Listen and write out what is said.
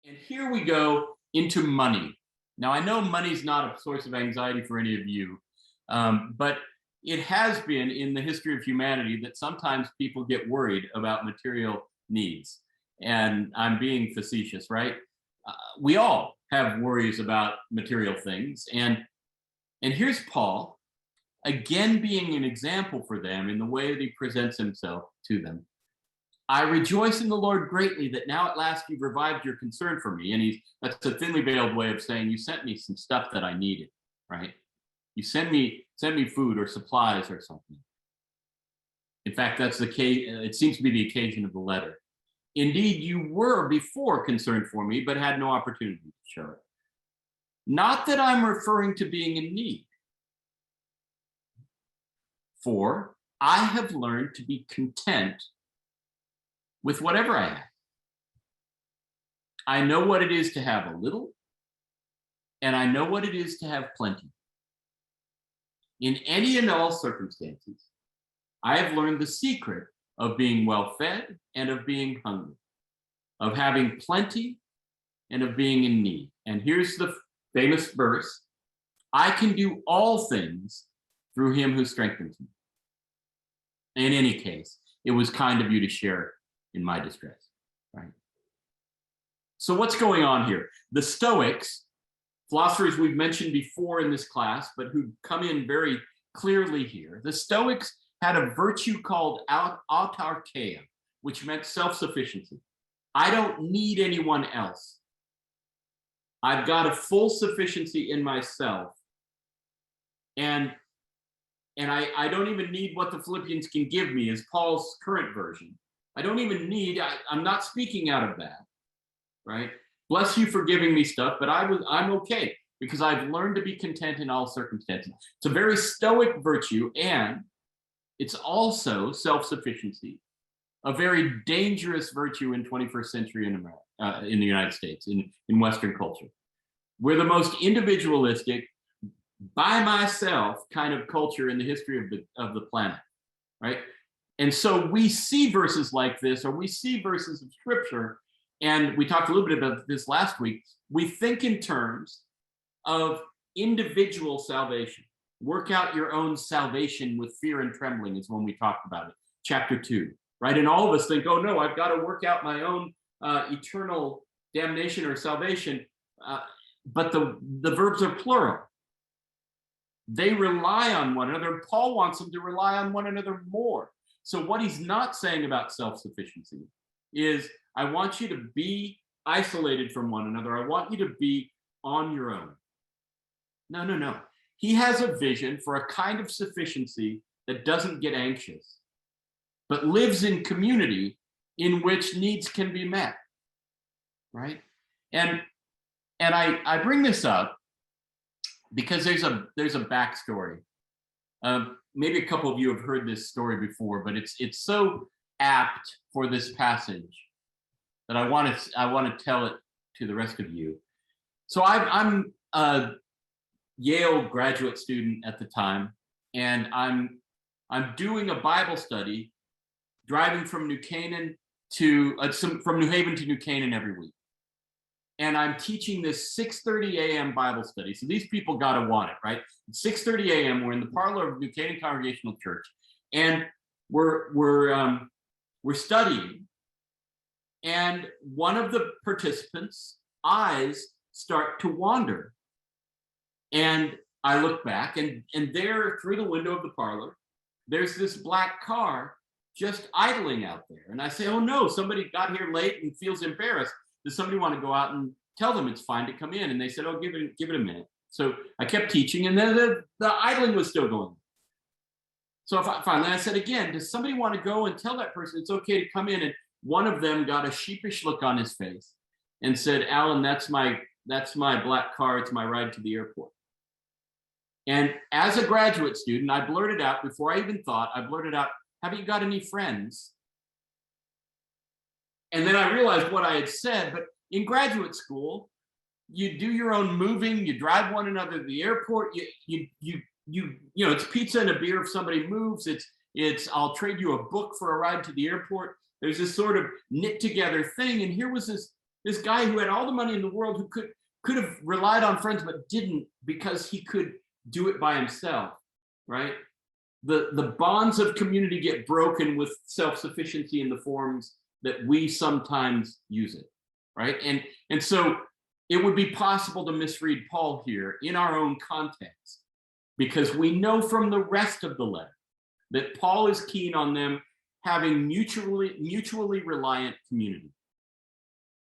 And here we go into money. Now, I know money's not a source of anxiety for any of you, but it has been in the history of humanity that sometimes people get worried about material needs. And I'm being facetious, right? We all have worries about material things. And here's Paul, again being an example for them in the way that he presents himself to them. I rejoice in the Lord greatly that now at last you've revived your concern for me. And that's a thinly veiled way of saying you sent me some stuff that I needed, right? You send me food or supplies or something. In fact, that's the case. It seems to be the occasion of the letter. Indeed, you were before concerned for me, but had no opportunity to show it. Not that I'm referring to being in need, for I have learned to be content with whatever I have. I know what it is to have a little, and I know what it is to have plenty. In any and all circumstances, I have learned the secret of being well fed and of being hungry, of having plenty and of being in need. And here's the famous verse: I can do all things through him who strengthens me. In any case, it was kind of you to share in my distress, right? So what's going on here? The Stoics, philosophers we've mentioned before in this class, but who come in very clearly here. The Stoics had a virtue called autarkeia, which meant self-sufficiency. I don't need anyone else. I've got a full sufficiency in myself. And I don't even need what the Philippians can give me, is Paul's current version. I don't even need, I'm not speaking out of that, right? Bless you for giving me stuff, but I'm okay because I've learned to be content in all circumstances. It's a very Stoic virtue, and it's also self-sufficiency, a very dangerous virtue in 21st century in America, in the United States, in Western culture. We're the most individualistic, by myself kind of culture in the history of the planet, right? And so we see verses like this, or we see verses of scripture, and we talked a little bit about this last week. We think in terms of individual salvation. Work out your own salvation with fear and trembling is when we talked about it, chapter 2, right? And all of us think, oh no, I've got to work out my own eternal damnation or salvation. But the verbs are plural. They rely on one another. Paul wants them to rely on one another more. So what he's not saying about self-sufficiency is, I want you to be isolated from one another. I want you to be on your own. No. He has a vision for a kind of sufficiency that doesn't get anxious, but lives in community in which needs can be met, right? And I bring this up because there's a backstory. Maybe a couple of you have heard this story before, but it's so apt for this passage that I want to tell it to the rest of you. So I'm a Yale graduate student at the time, and I'm doing a Bible study, driving from New Canaan to from New Haven to New Canaan every week. And I'm teaching this 6:30 a.m. Bible study. So these people got to want it, right? It's 6:30 a.m. We're in the parlor of New Canaan Congregational Church, and we're studying. And one of the participants' eyes start to wander, and I look back, and there, through the window of the parlor, there's this black car just idling out there. And I say, oh no, somebody got here late and feels embarrassed. Does somebody want to go out and tell them it's fine to come in? And they said, oh, give it a minute. So I kept teaching, and then the idling was still going. So finally I said again, does somebody want to go and tell that person it's okay to come in? And one of them got a sheepish look on his face and said, Alan, that's my black car. It's my ride to the airport. And as a graduate student, I blurted out, before I even thought, have you got any friends? And then I realized what I had said, but in graduate school, you do your own moving, you drive one another to the airport, you know, it's pizza and a beer if somebody moves, it's I'll trade you a book for a ride to the airport. There's this sort of knit together thing. And here was This guy who had all the money in the world, who could have relied on friends, but didn't, because he could do it by himself, right? The bonds of community get broken with self-sufficiency in the forms that we sometimes use it, right? And so it would be possible to misread Paul here in our own context, because we know from the rest of the letter that Paul is keen on them having mutually reliant community.